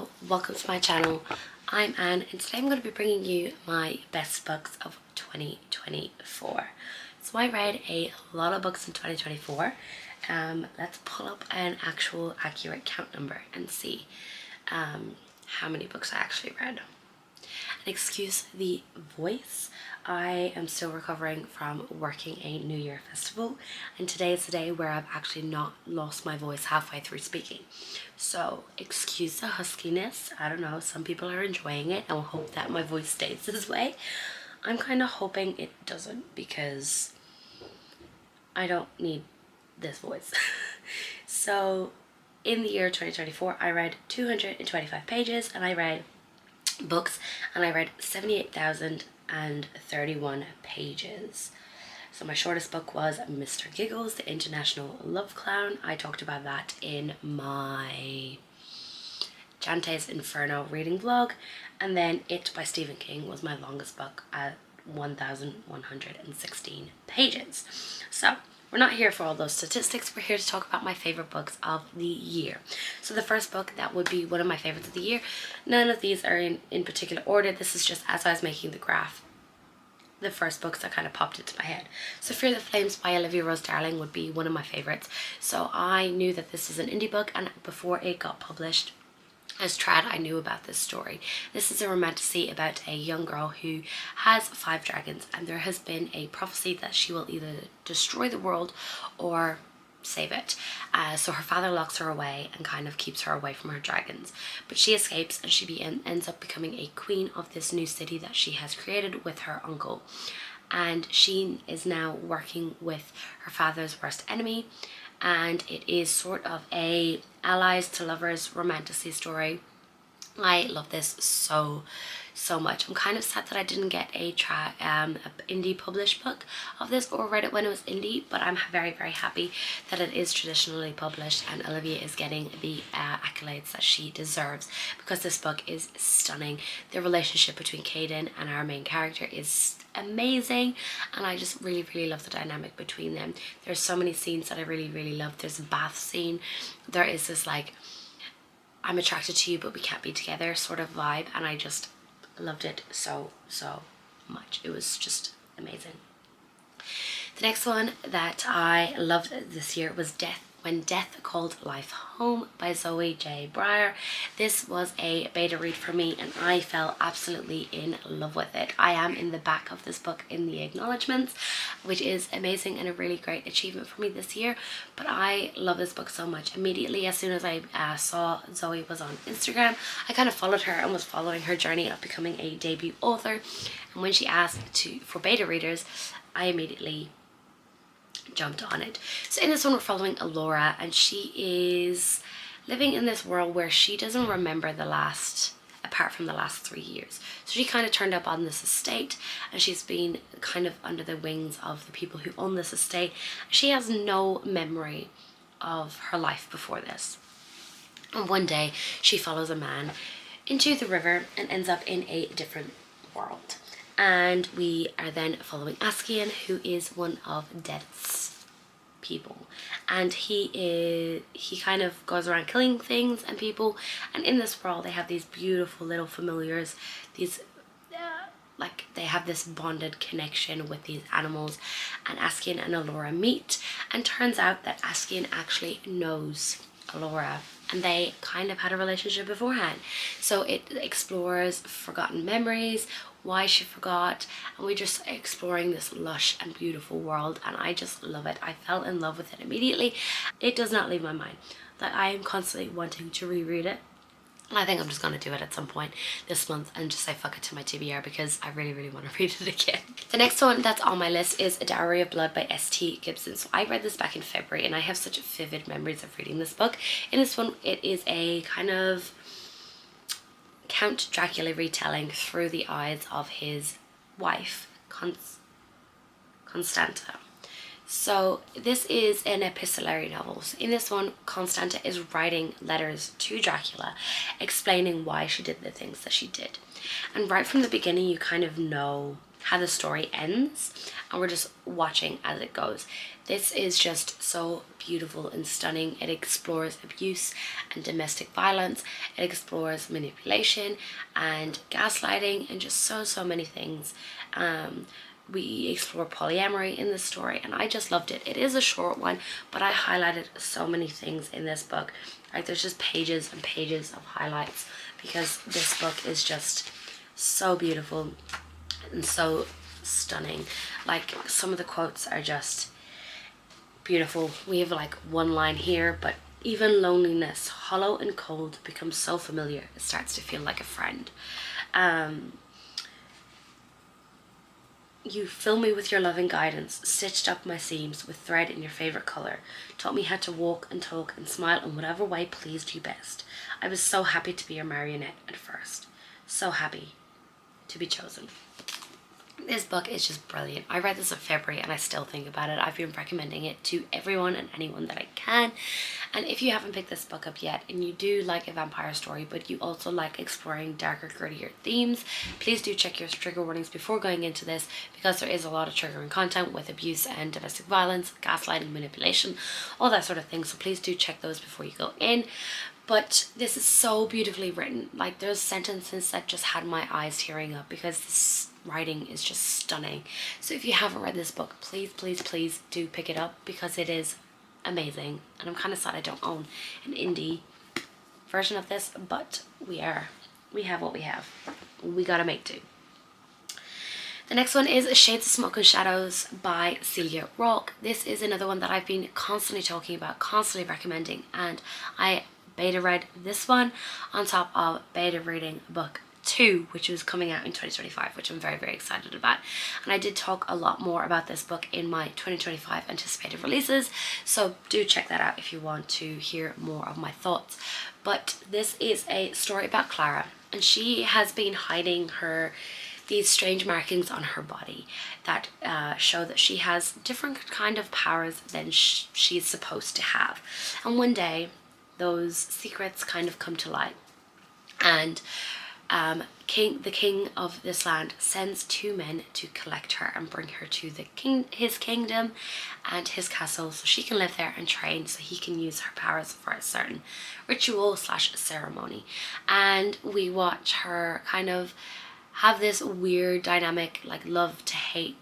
Hello, welcome to my channel. I'm Anne and today I'm going to be bringing you my best books of 2024. So I read a lot of books in 2024. Let's pull up an actual accurate count number and see how many books I actually read. And excuse the voice, I am still recovering from working a New Year festival, and today is the day where I've actually not lost my voice halfway through speaking. So excuse the huskiness. I don't know, some people are enjoying it and will hope that my voice stays this way. I'm kind of hoping it doesn't because I don't need this voice. So in the year 2024 I read 225 pages and I read books and I read 78,031 pages. So my shortest book was Mr. Giggles, the International Love Clown. I talked about that in my Jante's Inferno reading vlog. And then It by Stephen King was my longest book at 1,116 pages. So we're not here for all those statistics, we're here to talk about my favorite books of the year. So the first book that would be one of my favorites of the year, none of these are in particular order, this is just as I was making the graph, the first books that kind of popped into my head. So Fear the Flames by Olivia Rose Darling would be one of my favorites. So I knew that this is an indie book, and before it got published as trad, I knew about this story. This is a romantasy about a young girl who has 5 dragons, and there has been a prophecy that she will either destroy the world or save it. So her father locks her away and kind of keeps her away from her dragons. But she escapes and she ends up becoming a queen of this new city that she has created with her uncle. And she is now working with her father's worst enemy, and it is sort of a allies to lovers romantasy story. I love this so much. I'm kind of sad that I didn't get a indie published book of this or read it when it was indie, but I'm very happy that it is traditionally published and Olivia is getting the accolades that she deserves, because this book is stunning. The relationship between Caden and our main character is amazing, and I just really love the dynamic between them. There's so many scenes that I really love. There's a bath scene, there is this like I'm attracted to you but we can't be together sort of vibe, and I just loved it so much. It was just amazing. The next one that I loved this year was When Death Called Life Home by Zoe J. Breyer. This was a beta read for me and I fell absolutely in love with it. I am in the back of this book in the acknowledgements, which is amazing and a really great achievement for me this year. But I love this book so much. Immediately as soon as I saw Zoe was on Instagram, I kind of followed her and was following her journey of becoming a debut author. And when she asked for beta readers, I immediately jumped on it. So in this one we're following Alora, and she is living in this world where she doesn't remember apart from the last 3 years. So she kind of turned up on this estate and she's been kind of under the wings of the people who own this estate. She has no memory of her life before this. And one day she follows a man into the river and ends up in a different world. And we are then following Askian, who is one of Death's people, and he kind of goes around killing things and people. And in this world they have these beautiful little familiars, these like they have this bonded connection with these animals, and Askian and Alora meet, and turns out that Askian actually knows Alora and they kind of had a relationship beforehand. So it explores forgotten memories, why she forgot, and we're just exploring this lush and beautiful world, and I just love it. I fell in love with it immediately. It does not leave my mind. Like, I am constantly wanting to reread it, and I think I'm just going to do it at some point this month and just say fuck it to my TBR, because I really want to read it again. The next one that's on my list is A Dowry of Blood by S.T. Gibson. So I read this back in February and I have such vivid memories of reading this book. In this one it is a kind of Count Dracula retelling through the eyes of his wife, Constanta. So this is an epistolary novel. So in this one, Constanta is writing letters to Dracula explaining why she did the things that she did. And right from the beginning you kind of know how the story ends, and we're just watching as it goes. This is just so beautiful and stunning. It explores abuse and domestic violence. It explores manipulation and gaslighting and just so many things. We explore polyamory in this story, and I just loved it. It is a short one, but I highlighted so many things in this book. Like, there's just pages and pages of highlights because this book is just so beautiful and so stunning. Like, some of the quotes are just beautiful. We have like one line here, but even loneliness, hollow and cold, becomes so familiar it starts to feel like a friend. You fill me with your loving guidance, stitched up my seams with thread in your favourite colour, taught me how to walk and talk and smile in whatever way pleased you best. I was so happy to be your marionette at first. So happy to be chosen. This book is just brilliant. I read this in February and I still think about it. I've been recommending it to everyone and anyone that I can. And if you haven't picked this book up yet and you do like a vampire story but you also like exploring darker, grittier themes, please do check your trigger warnings before going into this, because there is a lot of triggering content with abuse and domestic violence, gaslighting, manipulation, all that sort of thing. So please do check those before you go in. But this is so beautifully written. Like, there's sentences that just had my eyes tearing up because this writing is just stunning. So if you haven't read this book, please do pick it up because it is amazing. And I'm kind of sad I don't own an indie version of this, but we have what we have. We gotta make do. The next one is Shades of Smoke and Shadows by Celia Rourke. This is another one that I've been constantly talking about, constantly recommending, and I beta read this one on top of beta reading book 2, which was coming out in 2025, which I'm very excited about. And I did talk a lot more about this book in my 2025 anticipated releases, so do check that out if you want to hear more of my thoughts. But this is a story about Clara, and she has been hiding these strange markings on her body that show that she has different kind of powers than she's supposed to have. And one day those secrets kind of come to light, and the king of this land sends 2 men to collect her and bring her to his kingdom and his castle so she can live there and train so he can use her powers for a certain ritual / ceremony. And we watch her kind of have this weird dynamic, like love to hate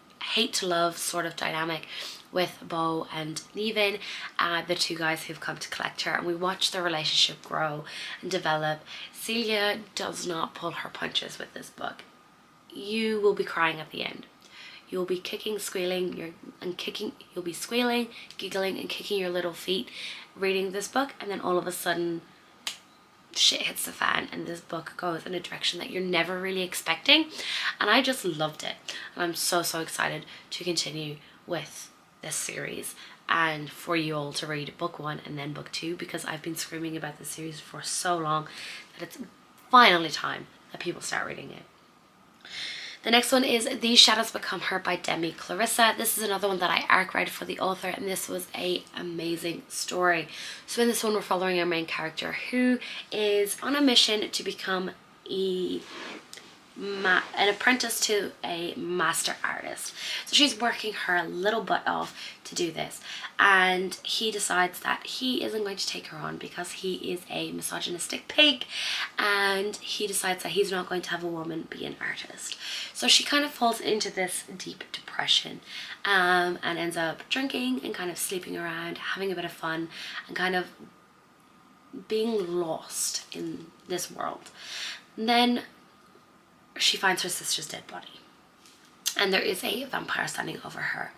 to love sort of dynamic with Bo and Niven, the 2 guys who've come to collect her, and we watch their relationship grow and develop. Celia does not pull her punches with this book. You will be crying at the end. You'll be kicking, squealing, you'll be squealing, giggling and kicking your little feet reading this book, and then all of a sudden shit hits the fan and this book goes in a direction that you're never really expecting. And I just loved it, and I'm so excited to continue with this series and for you all to read book 1 and then book 2, because I've been screaming about this series for so long that it's finally time that people start reading it. The next one is These Shadows Become Her by Demi Clarissa. This is another one that I arc read for the author, and this was an amazing story. So in this one, we're following our main character who is on a mission to become an apprentice to a master artist. So she's working her little butt off to do this, and he decides that he isn't going to take her on because he is a misogynistic pig, and he decides that he's not going to have a woman be an artist. So she kind of falls into this deep depression and ends up drinking and kind of sleeping around, having a bit of fun, and kind of being lost in this world. And then she finds her sister's dead body, and there is a vampire standing over her,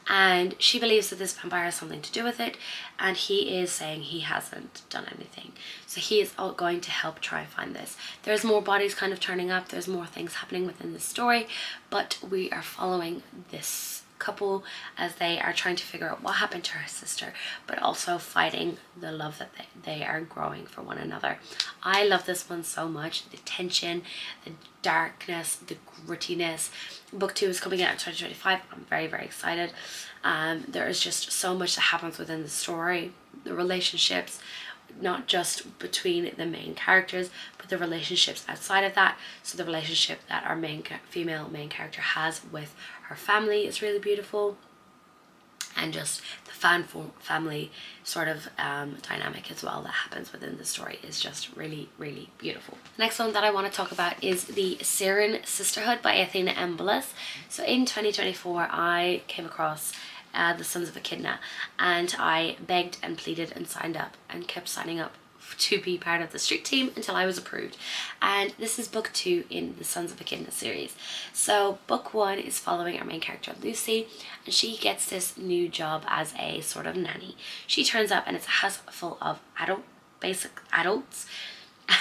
and she believes that this vampire has something to do with it, and he is saying he hasn't done anything. So he is going to help try and find this. There's more bodies kind of turning up, there's more things happening within the story, but we are following this couple as they are trying to figure out what happened to her sister, but also fighting the love that they are growing for one another. I love this one so much. The tension, the darkness, the grittiness. Book 2 is coming out in 2025. I'm very excited. There is just so much that happens within the story. The relationships, not just between the main characters, but the relationships outside of that. So the relationship that our female main character has with her family is really beautiful. and just the fan family sort of dynamic as well that happens within the story is just really, really beautiful. The next one that I want to talk about is the Siren Sisterhood by Athena Embolis. So in 2024 I came across the Sons of Echidna, and I begged and pleaded and signed up and kept signing up to be part of the street team until I was approved. And this is book 2 in the Sons of Echidna series. So book 1 is following our main character Lucy, and she gets this new job as a sort of nanny. She turns up and it's a house full of basic adults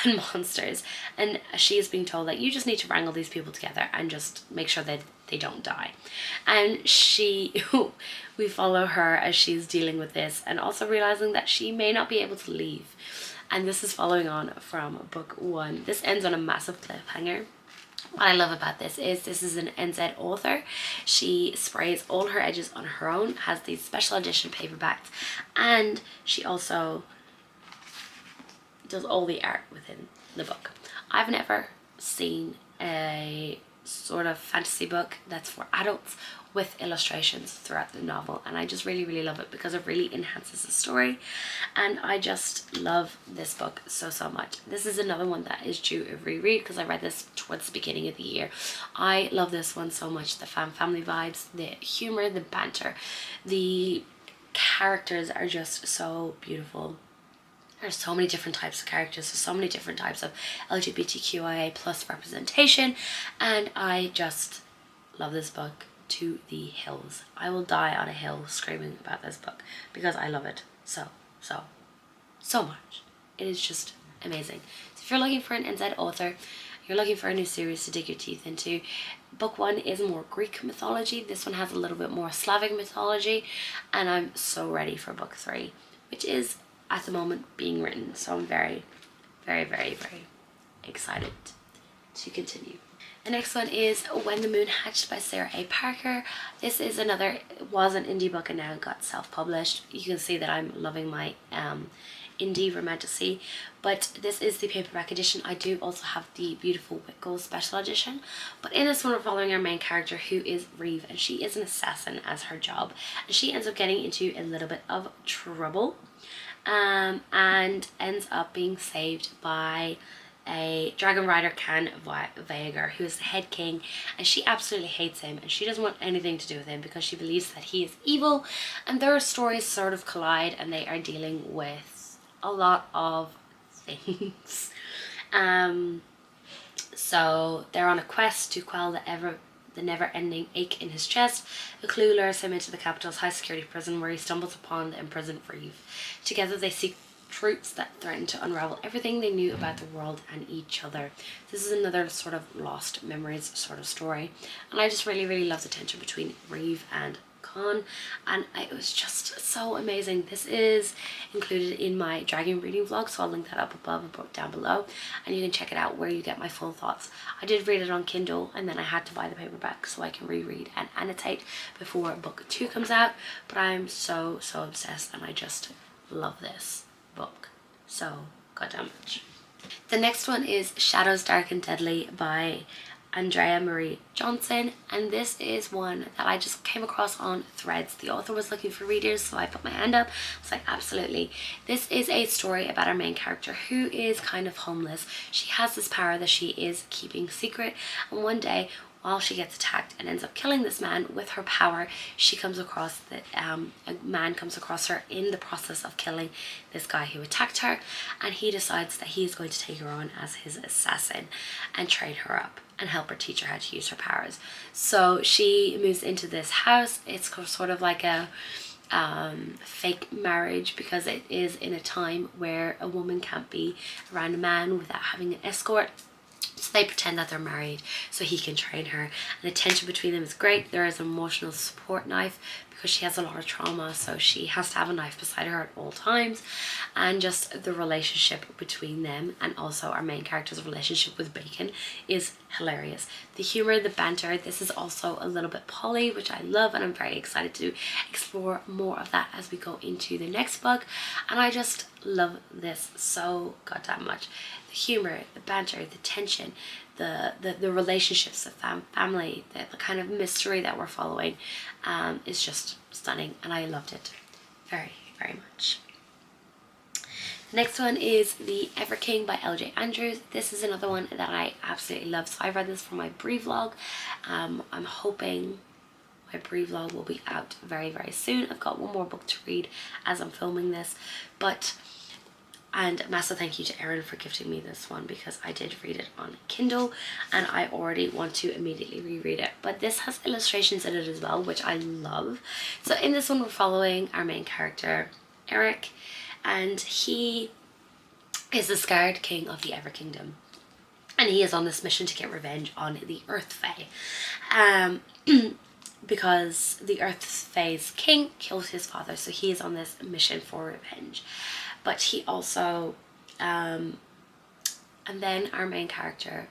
and monsters, and she is being told that you just need to wrangle these people together and just make sure that they don't die. And we follow her as she's dealing with this and also realizing that she may not be able to leave. And this is following on from book 1. This ends on a massive cliffhanger. What I love about this is an NZ author. She sprays all her edges on her own, has these special edition paperbacks, and she also does all the art within the book. I've never seen a sort of fantasy book that's for adults with illustrations throughout the novel, and I just really, really love it because it really enhances the story, and I just love this book so much. This is another one that is due a reread because I read this towards the beginning of the year. I love this one so much. The family vibes, the humor, the banter, the characters are just so beautiful. There's so many different types of characters, so many different types of LGBTQIA plus representation, and I just love this book to the hills. I will die on a hill screaming about this book because I love it so much. It is just amazing. So if you're looking for an NZ author, you're looking for a new series to dig your teeth into, book 1 is more Greek mythology. This one has a little bit more Slavic mythology, and I'm so ready for book 3, which is at the moment being written. So I'm very, very, very, very excited to continue. The next one is When the Moon Hatched by Sarah A. Parker. This is another, it was an indie book and now it got self-published. You can see that I'm loving my indie romantasy, but this is the paperback edition. I do also have the beautiful Wickle special edition, but in this one we're following our main character, who is Reeve, and she is an assassin as her job, and she ends up getting into a little bit of trouble and ends up being saved by a dragon rider, Can Vaegar, who is the head king, and she absolutely hates him and she doesn't want anything to do with him because she believes that he is evil, and their stories sort of collide and they are dealing with a lot of things. So they're on a quest to quell the never-ending ache in his chest. A clue lures him into the capital's high-security prison, where he stumbles upon the imprisoned Reeve. Together they seek truths that threaten to unravel everything they knew about the world and each other. This is another sort of lost memories sort of story, and I just really, really love the tension between Reeve and Con, and it was just so amazing. This is included in my dragon reading vlog, so I'll link that up above and down below, and you can check it out where you get my full thoughts. I did read it on Kindle, and then I had to buy the paperback so I can reread and annotate before book 2 comes out, but I'm so obsessed, and I just love this book so goddamn much. The next one is Shadows Dark and Deadly by Andrea Marie Johnson, and this is one that I just came across on Threads. The author was looking for readers, so I put my hand up. I was like, absolutely. This is a story about our main character who is kind of homeless. She has this power that she is keeping secret, and one day, while she gets attacked and ends up killing this man with her power, she comes across that a man comes across her in the process of killing this guy who attacked her, and he decides that he is going to take her on as his assassin and train her up and help her, teach her how to use her powers. So she moves into this house. It's sort of like a fake marriage, because it is in a time where a woman can't be around a man without having an escort. So they pretend that they're married so he can train her, and the tension between them is great. There is an emotional support knife because she has a lot of trauma, so she has to have a knife beside her at all times, and just the relationship between them, and also our main character's relationship with Bacon, is hilarious. The humor, the banter, this is also a little bit poly, which I love, and I'm very excited to explore more of that as we go into the next book, and I just love this so goddamn much. The humor, the banter, the tension, the relationships, the family, the kind of mystery that we're following is just stunning, and I loved it very, very much. Next one is The Everking by LJ Andrews. This is another one that I absolutely love. So I read this for my Brie vlog. I'm hoping my Brie vlog will be out very, very soon. I've got one more book to read as I'm filming this, and massive thank you to Erin for gifting me this one, because I did read it on Kindle and I already want to immediately reread it. But this has illustrations in it as well, which I love. So in this one we're following our main character, Eric, and he is the Scarred King of the Ever Kingdom. And he is on this mission to get revenge on the Earth Fae. Because the Earth Fae's king killed his father, so he is on this mission for revenge. But he also, and then our main character,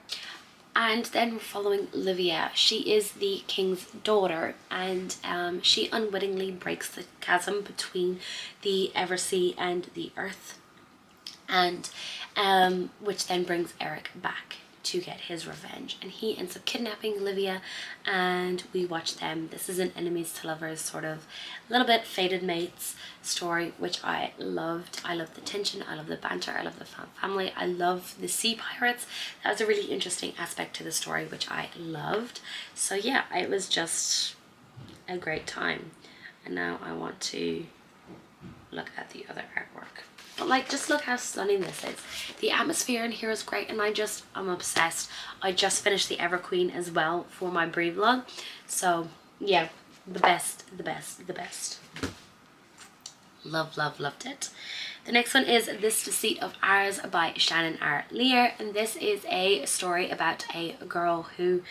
and then we're following Livia. She is the king's daughter, and she unwittingly breaks the chasm between the Eversea and the Earth, and which then brings Eric back to get his revenge, and he ends up kidnapping Livia, and we watch them. This is an enemies to lovers, sort of a little bit fated mates story, which I loved. I love the tension, I love the banter, I love the family, I love the sea pirates. That was a really interesting aspect to the story, which I loved. So yeah, it was just a great time. And now I want to look at the other artwork. But like, just look how stunning this is. The atmosphere in here is great, and I'm obsessed. I just finished The Everqueen as well for my Brie vlog. So yeah, the best. Love, love, loved it. The next one is This Deceit of Ours by Shannon R. Lear, and this is a story about a girl who,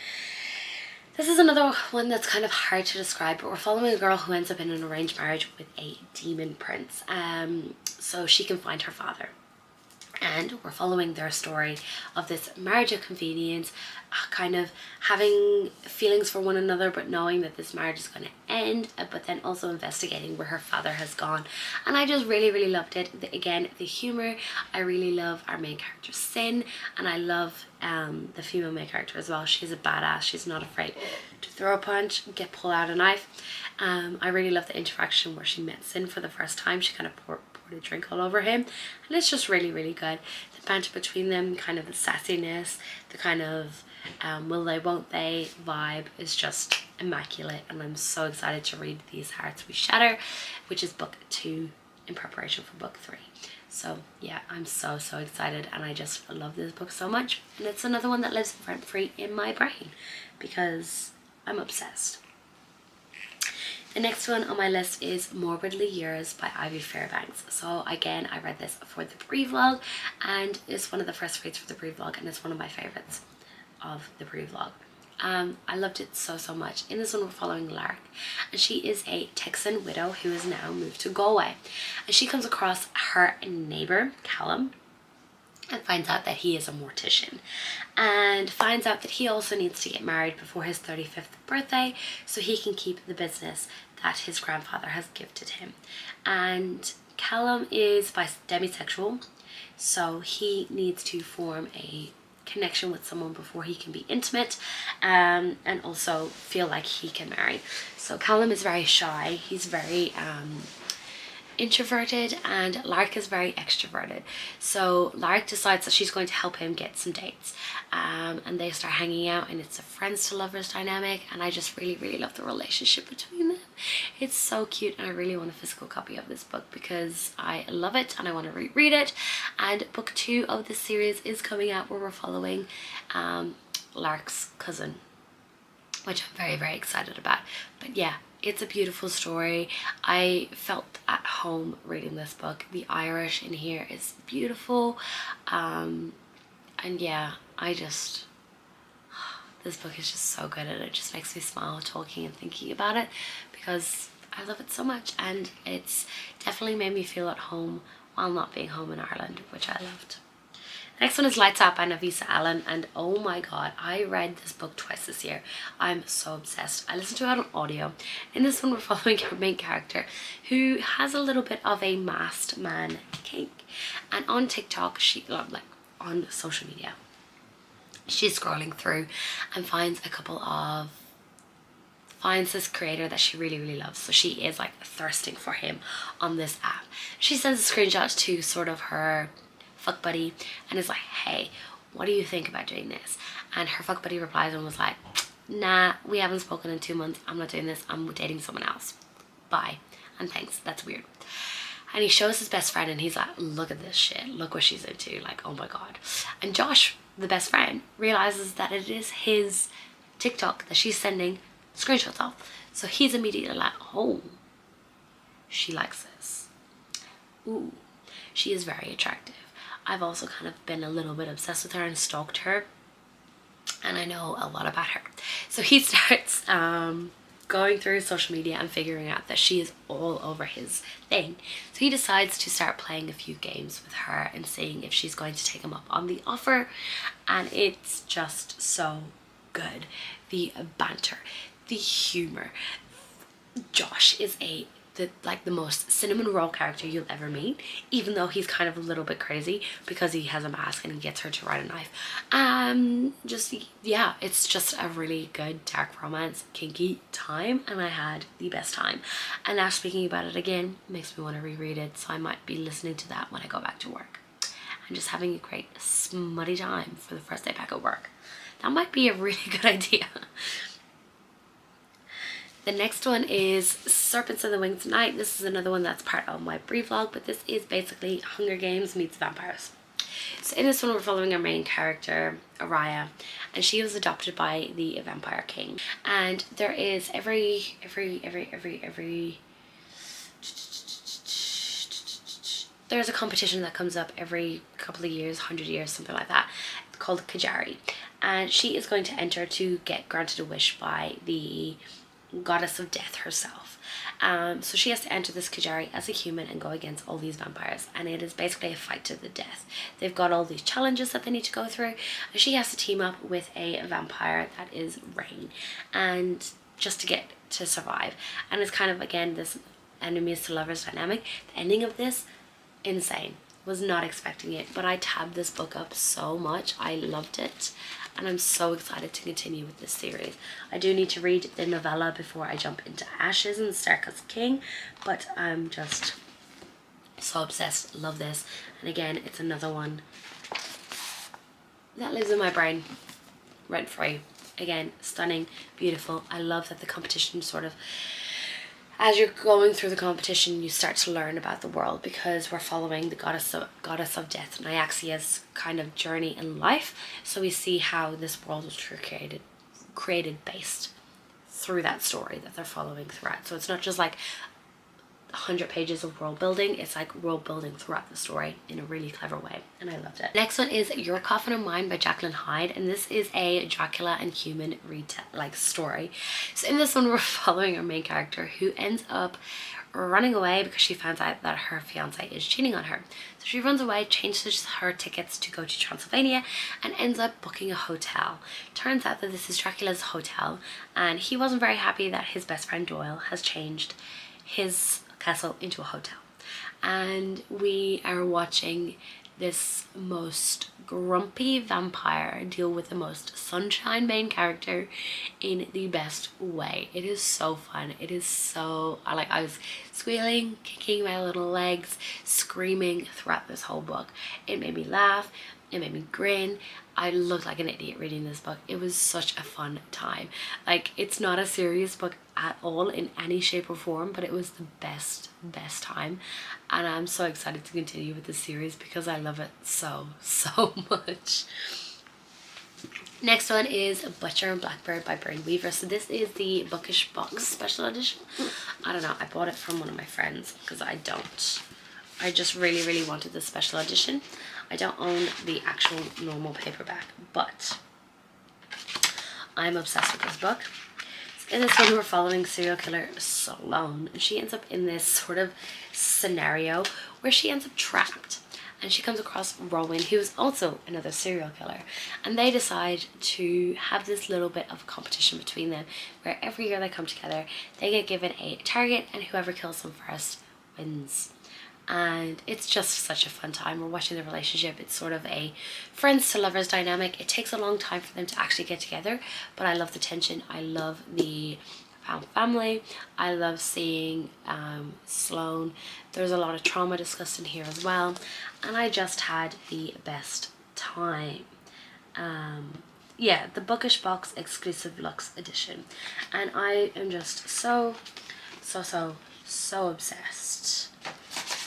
this is another one that's kind of hard to describe, but we're following a girl who ends up in an arranged marriage with a demon prince, so she can find her father. And we're following their story of this marriage of convenience, kind of having feelings for one another, but knowing that this marriage is going to end, but then also investigating where her father has gone. And I just really, really loved it. Again, the humor. I really love our main character, Sin, and I love the female main character as well. She's a badass. She's not afraid to throw a punch, pull out a knife. I really love the interaction where she met Sin for the first time. She kind of poured a drink all over him, and it's just really, really good. The banter between them, kind of the sassiness, the kind of will they won't they vibe is just immaculate, and I'm so excited to read These Hearts We Shatter, which is book 2 in preparation for book 3. So yeah, I'm so excited, and I just love this book so much, and it's another one that lives rent free in my brain because I'm obsessed. The next one on my list is Morbidly Yours by Ivy Fairbanks. So again, I read this for the Brie vlog, and it's one of the first reads for the Brie vlog, and it's one of my favorites of the Brie vlog. I loved it so much. In this one we're following Lark, and she is a Texan widow who has now moved to Galway, and she comes across her neighbour Callum and finds out that he is a mortician, and finds out that he also needs to get married before his 35th birthday so he can keep the business that his grandfather has gifted him. And Callum is demisexual, so he needs to form a connection with someone before he can be intimate, and also feel like he can marry. So Callum is very shy, he's very introverted, and Lark is very extroverted. So Lark decides that she's going to help him get some dates, and they start hanging out, and it's a friends to lovers dynamic, and I just really love the relationship between them. It's so cute, and I really want a physical copy of this book because I love it and I want to reread it. And book 2 of this series is coming out, where we're following Lark's cousin, which I'm very excited about. But yeah, it's a beautiful story. I felt at home reading this book. The Irish in here is beautiful, and yeah, this book is just so good, and it just makes me smile talking and thinking about it because I love it so much, and it's definitely made me feel at home while not being home in Ireland, which I loved. Next one is Lights Out by Nafisa Allen, and oh my god, I read this book twice this year. I'm so obsessed. I listened to it on audio. In this one we're following our main character who has a little bit of a masked man kink, and on TikTok, on social media, she's scrolling through and finds a couple of finds this creator that she really, really loves. So she is like thirsting for him on this app. She sends a screenshot to sort of her fuck buddy and is like, hey, what do you think about doing this? And her fuck buddy replies and was like, nah, we haven't spoken in 2 months. I'm not doing this. I'm dating someone else. Bye. And thanks. That's weird. And he shows his best friend and he's like, look at this shit. Look what she's into. Like, oh my God. And Josh, the best friend, realizes that it is his TikTok that she's sending screenshots of. So he's immediately like, oh, she likes this. Ooh, she is very attractive. I've also kind of been a little bit obsessed with her and stalked her. And I know a lot about her. So he starts going through social media and figuring out that she is all over his thing. So he decides to start playing a few games with her and seeing if she's going to take him up on the offer. And it's just so good. The banter, the humor. Josh is the most cinnamon roll character you'll ever meet, even though he's kind of a little bit crazy because he has a mask and he gets her to ride a knife. Yeah, it's just a really good dark romance, kinky time, and I had the best time. And now speaking about it again makes me want to reread it, so I might be listening to that when I go back to work. I'm just having a great smutty time for the first day back at work. That might be a really good idea. The next one is Serpents and the Wings Night. This is another one that's part of my brief vlog, but this is basically Hunger Games meets vampires. So in this one we're following our main character, Araya, and she was adopted by the Vampire King. And there is every there's a competition that comes up every couple of years, 100 years, something like that, called Kajari. And she is going to enter to get granted a wish by the goddess of death herself. So she has to enter this Kajari as a human and go against all these vampires, and it is basically a fight to the death. They've got all these challenges that they need to go through, and she has to team up with a vampire that is Rain, and just to get to survive. And it's kind of, again, this enemies to lovers dynamic. The ending of this, insane. Was not expecting it, but I tabbed this book up so much. I loved it, and I'm so excited to continue with this series. I do need to read the novella before I jump into Ashes and Starkest King, but I'm just so obsessed. Love this. And again, it's another one that lives in my brain rent free. Again, stunning, beautiful. I love that the competition sort of, as you're going through the competition, you start to learn about the world, because we're following the goddess of death, Nyaxia's kind of journey in life. So we see how this world was created based through that story that they're following throughout. So it's not just like 100 pages of world building, it's like world building throughout the story in a really clever way, and I loved it. Next one is Your Coffin and Mine by Jacqueline Hyde, and this is a Dracula and human story. So in this one we're following our main character, who ends up running away because she finds out that her fiance is cheating on her. So she runs away, changes her tickets to go to Transylvania, and ends up booking a hotel. Turns out that this is Dracula's hotel, and he wasn't very happy that his best friend Doyle has changed his castle into a hotel. And we are watching this most grumpy vampire deal with the most sunshine main character in the best way. It is so fun. It is so, I was squealing, kicking my little legs, screaming throughout this whole book. It made me laugh, it made me grin. I looked like an idiot reading this book. It was such a fun time. Like, it's not a serious book at all in any shape or form, but it was the best time, and I'm so excited to continue with this series because I love it so much. Next one is Butcher and Blackbird by Brain Weaver. So this is the Bookish Box special edition. I don't know, I bought it from one of my friends because I just really wanted the special edition. I don't own the actual normal paperback, but I'm obsessed with this book. In this one we're following serial killer Solone, and she ends up in this sort of scenario where she ends up trapped, and she comes across Rowan, who's also another serial killer, and they decide to have this little bit of competition between them, where every year they come together, they get given a target, and whoever kills them first wins. And it's just such a fun time. We're watching the relationship. It's sort of a friends to lovers dynamic. It takes a long time for them to actually get together, but I love the tension. I love the found family. I love seeing Sloane. There's a lot of trauma discussed in here as well, and I just had the best time. Yeah, the Bookish Box exclusive luxe edition, and I am just so obsessed.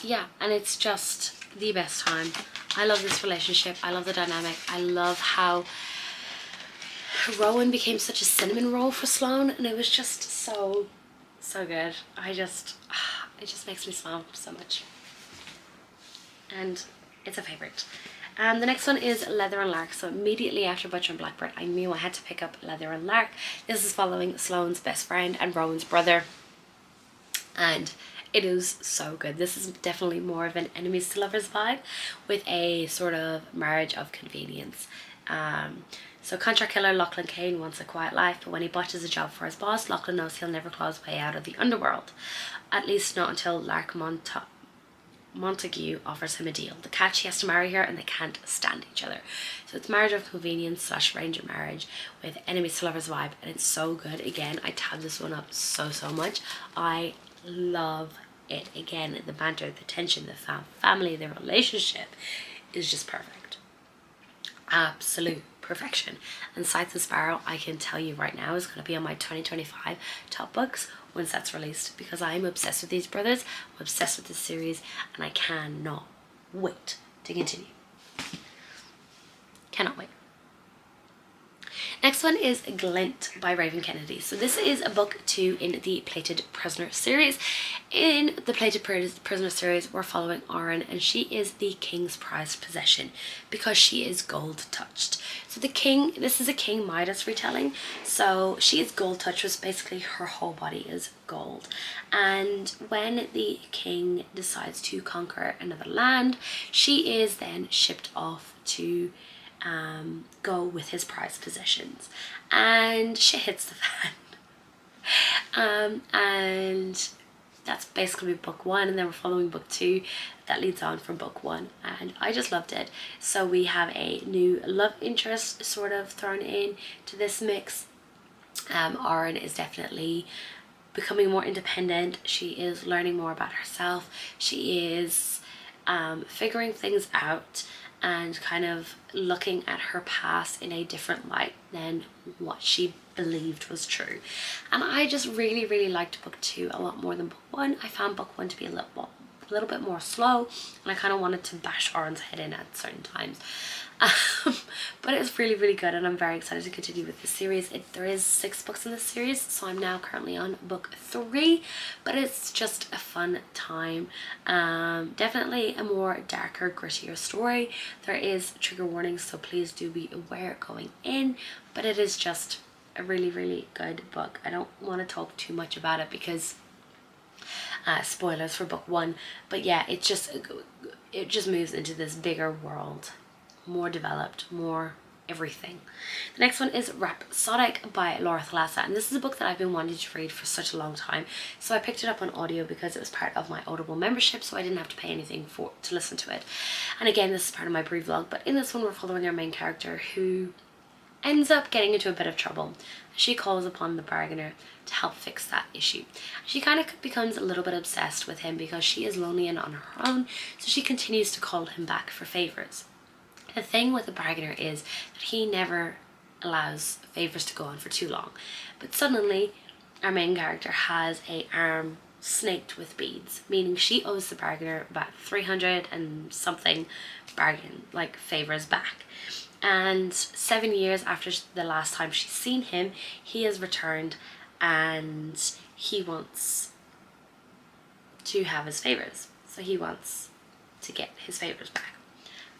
Yeah, and it's just the best time. I love this relationship. I love the dynamic. I love how Rowan became such a cinnamon roll for Sloane, and it was just so good. It just makes me smile so much, and it's a favorite. The next one is Leather and Lark. So immediately after Butcher and Blackbird, I knew I had to pick up Leather and Lark. This is following Sloane's best friend and Rowan's brother, and it is so good. This is definitely more of an enemies to lovers vibe, with a sort of marriage of convenience. So contract killer Lachlan Kane wants a quiet life, but when he botches a job for his boss, Lachlan knows he'll never claw his way out of the underworld. At least not until Lark Montague offers him a deal. The catch: he has to marry her and they can't stand each other. So it's marriage of convenience / ranger marriage with enemies to lovers vibe, and it's so good. Again, I tabbed this one up so much. I love it. Again, the banter, the tension, the family, the relationship is just perfect. Absolute perfection. And Scythe and Sparrow, I can tell you right now, is going to be on my 2025 top books once that's released, because I'm obsessed with these brothers, I'm obsessed with this series, and I cannot wait to continue. Cannot wait. Next one is Glint by Raven Kennedy. So this is a book 2 in the Plated Prisoner series. In the Plated Prisoner series, we're following Auren, and she is the king's prized possession because she is gold touched. So the king, this is a King Midas retelling. So she is gold touched, which basically her whole body is gold. And when the king decides to conquer another land, she is then shipped off to go with his prized possessions, and shit hits the fan. And that's basically book 1, and then we're following book 2 that leads on from book 1, and I just loved it. So we have a new love interest sort of thrown in to this mix. Auren is definitely becoming more independent. She is learning more about herself. She is figuring things out and kind of looking at her past in a different light than what she believed was true. And I just really liked book 2 a lot more than book 1. I found book 1 to be a little bit more slow, and I kind of wanted to bash Auren's head in at certain times. But it's really good, and I'm very excited to continue with this series. There is 6 books in this series, so I'm now currently on book 3, but it's just a fun time. Definitely a more darker, grittier story. There is trigger warnings, so please do be aware going in, but it is just a really good book. I don't want to talk too much about it because spoilers for book 1, but yeah, it just moves into this bigger world, more developed, more everything. The next one is Rhapsodic by Laura Thalassa, and this is a book that I've been wanting to read for such a long time, so I picked it up on audio because it was part of my Audible membership, so I didn't have to pay anything to listen to it. And again, this is part of my Brie vlog, but in this one we're following our main character who ends up getting into a bit of trouble. She calls upon the bargainer to help fix that issue. She kind of becomes a little bit obsessed with him because she is lonely and on her own, so she continues to call him back for favors. The thing with the bargainer is that he never allows favors to go on for too long, but suddenly our main character has an arm snaked with beads, meaning she owes the bargainer about 300 and something favors back. And 7 years after the last time she's seen him, he has returned and he wants to have his favors. So he wants to get his favors back.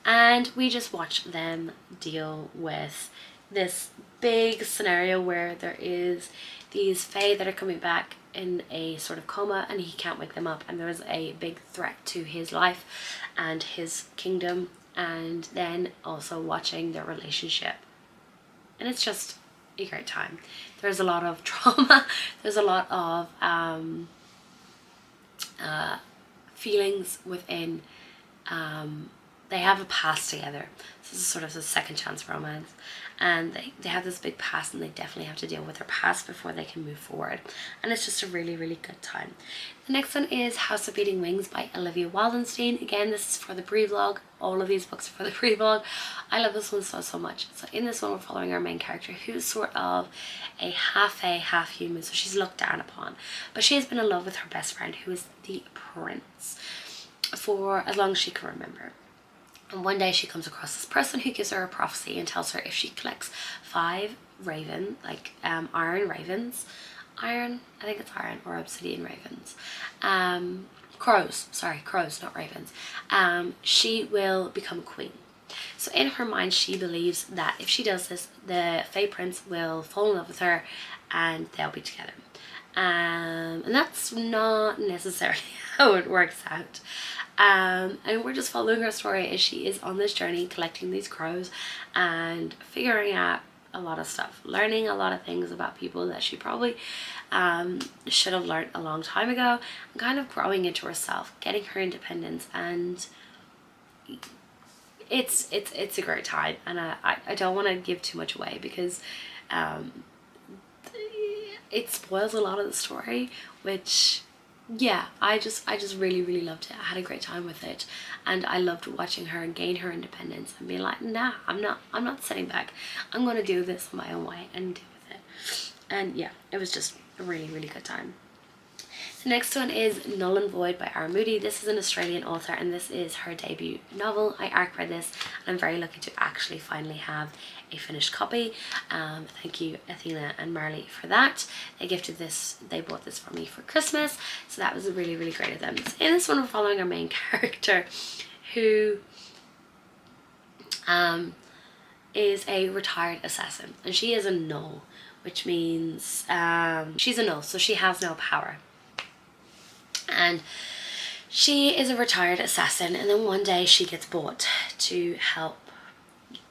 And we just watch them deal with this big scenario where there is these fae that are coming back in a sort of coma and he can't wake them up, and there is a big threat to his life and his kingdom, and then also watching their relationship, and it's just a great time. There's a lot of trauma, there's a lot of feelings within they have a past together. This is sort of a second chance romance, and they have this big past, and they definitely have to deal with their past before they can move forward, and it's just a really, really good time. The next one is House of Beating Wings by Olivia Waldenstein. Again, this is for the pre-vlog. All of these books are for the pre-vlog. I love this one so much. So in this one, we're following our main character, who's sort of a half human, so she's looked down upon, but she has been in love with her best friend, who is the prince, for as long as she can remember. And one day she comes across this person who gives her a prophecy and tells her if she collects 5 iron ravens, I think it's iron or obsidian ravens, crows, not ravens, she will become a queen. So in her mind, she believes that if she does this, the Fae Prince will fall in love with her and they'll be together. And that's not necessarily how it works out. And we're just following her story as she is on this journey collecting these crows and figuring out a lot of stuff, learning a lot of things about people that she probably should have learned a long time ago, and kind of growing into herself, getting her independence, and it's a great time. And I don't want to give too much away because it spoils a lot of the story, which yeah, I just really loved it. I had a great time with it, and I loved watching her gain her independence and being like, nah, I'm not sitting back, I'm gonna do this my own way and deal with it. And yeah, it was just a really good time. The next one is Null and Void by R. Moody. This is an Australian author, and this is her debut novel. I ARC read this, and I'm very lucky to actually finally have a finished copy. Thank you Athena and Marley for that. They bought this for me for Christmas, so that was really great of them. So in this one, we're following our main character, who is a retired assassin, and she is a null, which means she's a null, so she has no power. And she is a retired assassin, and then one day she gets bought to help.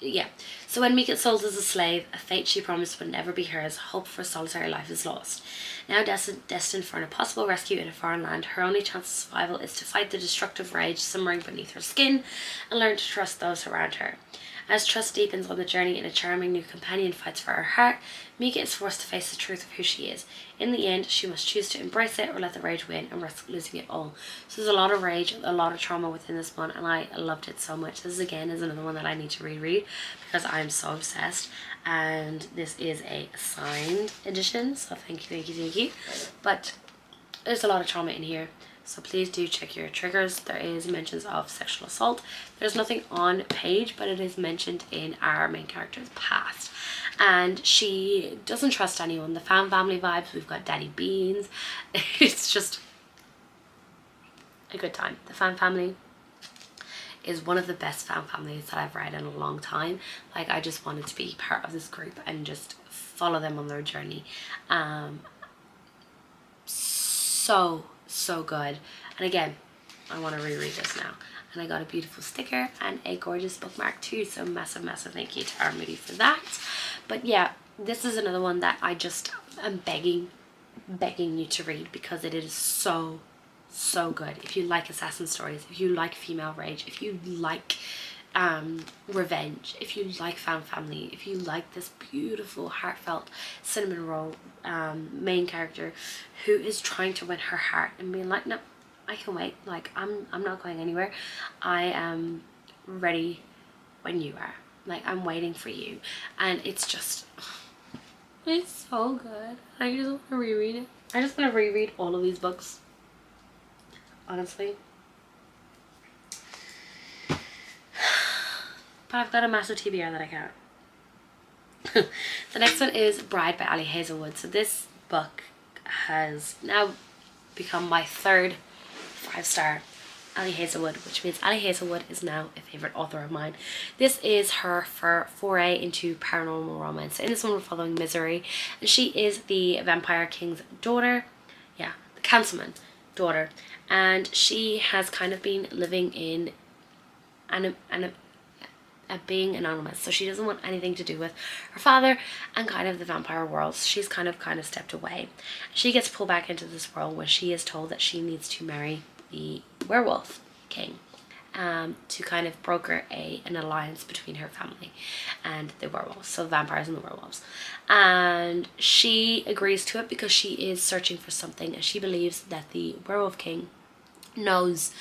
Yeah, so when Meek gets sold as a slave, a fate she promised would never be hers, hope for a solitary life is lost. Now destined for an impossible rescue in a foreign land, her only chance of survival is to fight the destructive rage simmering beneath her skin and learn to trust those around her. As trust deepens on the journey and a charming new companion fights for her heart, Mika is forced to face the truth of who she is. In the end, she must choose to embrace it or let the rage win and risk losing it all. So there's a lot of rage, a lot of trauma within this one, and I loved it so much. This again is another one that I need to reread because I'm so obsessed. And this is a signed edition, so thank you. But there's a lot of trauma in here, so please do check your triggers. There is mentions of sexual assault. There's nothing on page, but it is mentioned in our main character's past. And she doesn't trust anyone. The fan family vibes, we've got Daddy Beans. It's just a good time. The fan family is one of the best fan families that I've read in a long time. Like, I just wanted to be part of this group and just follow them on their journey. So good. And again, I want to reread this now, and I got a beautiful sticker and a gorgeous bookmark too, so massive thank you to R. Moody for that. But yeah, this is another one that I just am begging you to read because it is so good. If you like assassin stories, if you like female rage, if you like revenge, if you like fan family, if you like this beautiful heartfelt cinnamon roll main character who is trying to win her heart and being like, no, I can wait, like I'm not going anywhere, I am ready when you are, like I'm waiting for you. And it's just, it's so good. I just want to reread it. I just want to reread all of these books, honestly. But I've got a massive TBR that I can't. The next one is Bride by Ali Hazelwood. So this book has now become my third 5-star Ali Hazelwood, which means Ali Hazelwood is now a favourite author of mine. This is her foray into paranormal romance. So in this one, we're following Misery, and she is the Vampire King's daughter. Yeah, the councilman's daughter. And she has kind of been living in being anonymous, so she doesn't want anything to do with her father and kind of the vampire world. So she's kind of stepped away. She gets pulled back into this world when she is told that she needs to marry the werewolf king, to kind of broker an alliance between her family and the werewolves, so vampires and the werewolves. And she agrees to it because she is searching for something, and she believes that the Werewolf King knows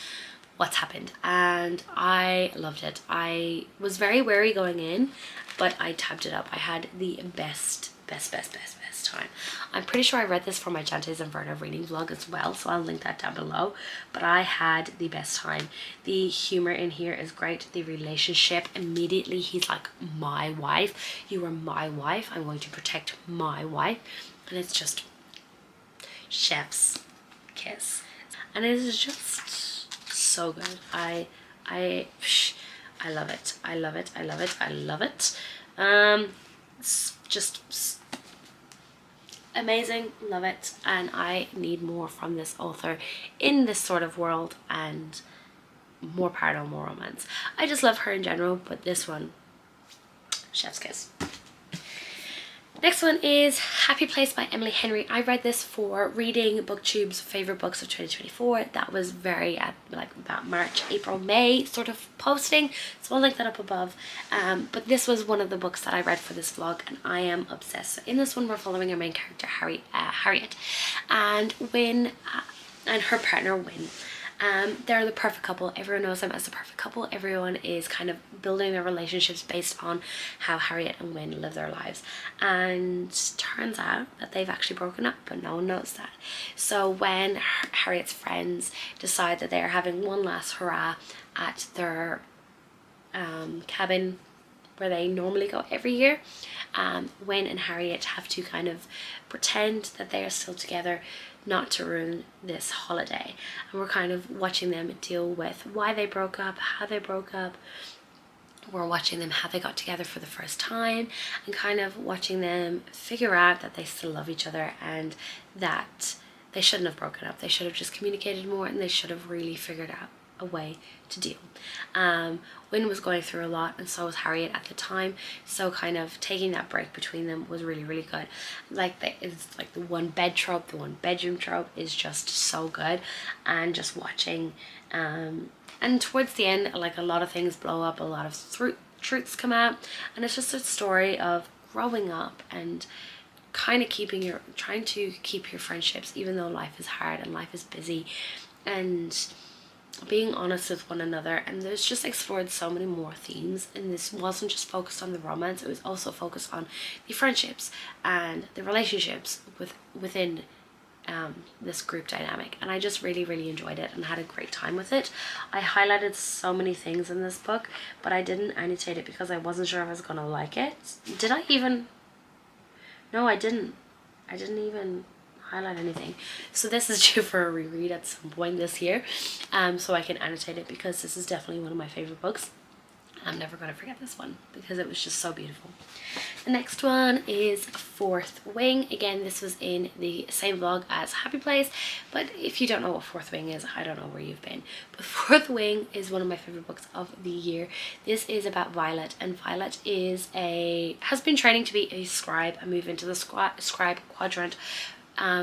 what's happened. And I loved it. I was very wary going in, but I tapped it up. I had the best time. I'm pretty sure I read this for my Jantes Inferno reading vlog as well, so I'll link that down below. But I had the best time. The humor in here is great. The relationship, immediately he's like, my wife, you are my wife, I'm going to protect my wife. And it's just chef's kiss, and it is just so good. I love it. I love it. I love it. I love it. It's just amazing. Love it. And I need more from this author in this sort of world, and more paranormal romance. I just love her in general, but this one, chef's kiss. Next one is Happy Place by Emily Henry. I read this for Reading BookTube's favorite books of 2024. That was very like about March, April, May sort of posting, so I'll link that up above. But this was one of the books that I read for this vlog, and I am obsessed. So in this one, we're following our main character, Harriet, and Wyn, and her partner Wyn. They're the perfect couple. Everyone knows them as the perfect couple. Everyone is kind of building their relationships based on how Harriet and Wyn live their lives. And turns out that they've actually broken up, but no one knows that. So when Harriet's friends decide that they are having one last hurrah at their cabin where they normally go every year, Wyn and Harriet have to kind of pretend that they are still together, not to ruin this holiday. And we're kind of watching them deal with why they broke up, how they broke up. We're watching them how they got together for the first time, and kind of watching them figure out that they still love each other, and that they shouldn't have broken up. They should have just communicated more, and they should have really figured out a way to deal. Wyn was going through a lot, and so was Harriet at the time, so kind of taking that break between them was really, really good. It's like the one bed trope, the one bedroom trope is just so good. And just watching, and towards the end, like, a lot of things blow up, a lot of truths come out, and it's just a story of growing up and kind of trying to keep your friendships, even though life is hard and life is busy, and being honest with one another. And there's just explored so many more themes, and this wasn't just focused on the romance, it was also focused on the friendships and the relationships within this group dynamic. And I just really, really enjoyed it and had a great time with it. I highlighted so many things in this book, but I didn't annotate it because I wasn't sure if I was gonna like it. Did I even? No, I didn't even highlight anything. So this is due for a reread at some point this year, so I can annotate it, because this is definitely one of my favorite books. I'm never going to forget this one because it was just so beautiful. The next one is Fourth Wing. Again, this was in the same vlog as Happy Place, but if you don't know what Fourth Wing is, I don't know where you've been. But Fourth Wing is one of my favorite books of the year. This is about Violet, and Violet has been training to be a scribe and move into the scribe quadrant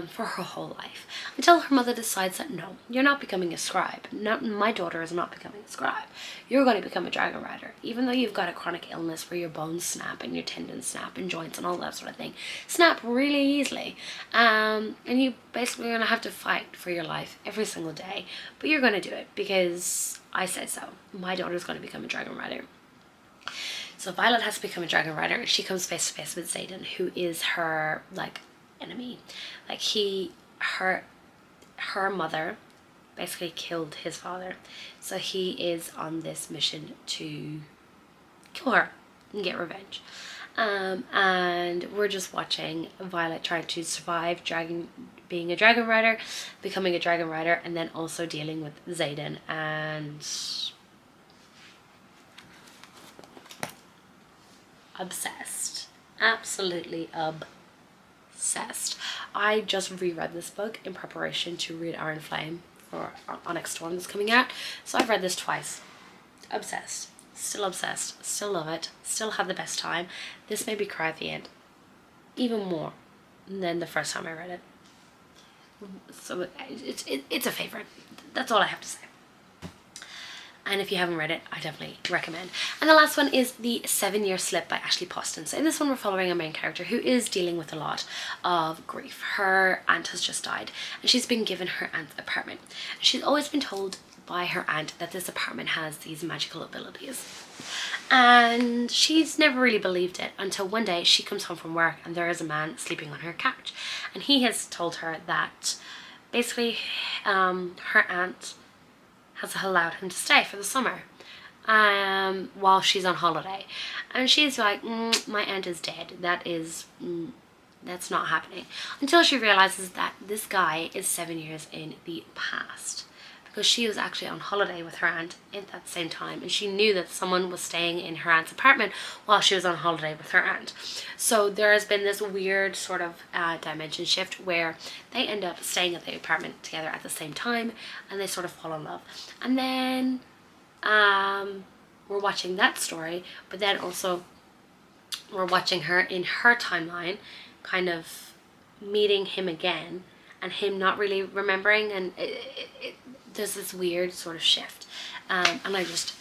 for her whole life, until her mother decides that no, you're not becoming a scribe. My daughter is not becoming a scribe. You're going to become a dragon rider, even though you've got a chronic illness where your bones snap and your tendons snap and joints and all that sort of thing snap really easily, and you basically are going to have to fight for your life every single day, but you're going to do it because I said so. My daughter's going to become a dragon rider. So Violet has to become a dragon rider, and she comes face to face with Xaden, who is her enemy. Like, her mother basically killed his father, so he is on this mission to kill her and get revenge. And we're just watching Violet trying to survive being a dragon rider, becoming a dragon rider, and then also dealing with Xaden. And obsessed, absolutely obsessed. I just reread this book in preparation to read Iron Flame for Onyx Storm that's coming out, so I've read this twice. Obsessed, still love it, still had the best time. This made me cry at the end even more than the first time I read it, so it's a favorite. That's all I have to say. and if you haven't read it, I definitely recommend. And the last one is The 7-Year Slip by Ashley Poston. So in this one, we're following a main character who is dealing with a lot of grief. Her aunt has just died, and she's been given her aunt's apartment. She's always been told by her aunt that this apartment has these magical abilities, and she's never really believed it until one day she comes home from work and there is a man sleeping on her couch, and he has told her that basically her aunt has allowed him to stay for the summer while she's on holiday, and she's like, my aunt is dead, that's not happening, until she realizes that this guy is 7 years in the past, because she was actually on holiday with her aunt at that same time, and she knew that someone was staying in her aunt's apartment while she was on holiday with her aunt. So there has been this weird sort of dimension shift where they end up staying at the apartment together at the same time, and they sort of fall in love. And then we're watching that story, but then also we're watching her in her timeline kind of meeting him again, and him not really remembering, and there's this weird sort of shift, and I just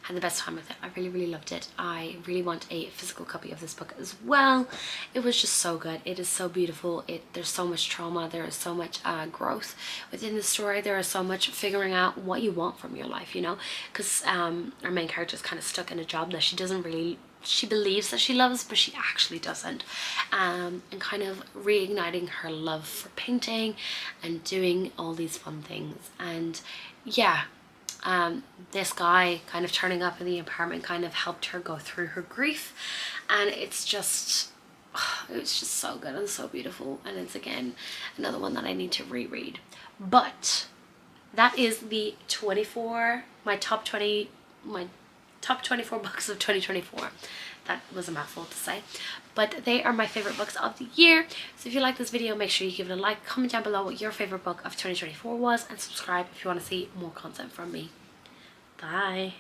had the best time with it. I really loved it. I really want a physical copy of this book as well. It was just so good. It is so beautiful. There's so much trauma, there is so much growth within the story, there is so much figuring out what you want from your life, you know, because our main character is kind of stuck in a job that she believes that she loves, but she actually doesn't, and kind of reigniting her love for painting and doing all these fun things. And yeah, this guy kind of turning up in the apartment kind of helped her go through her grief, and it's just so good and so beautiful, and it's again another one that I need to reread. But that is the my top 24 books of 2024. That was a mouthful to say, but they are my favorite books of the year. So if you like this video, make sure you give it a like, comment down below what your favorite book of 2024 was, and subscribe if you want to see more content from me. Bye.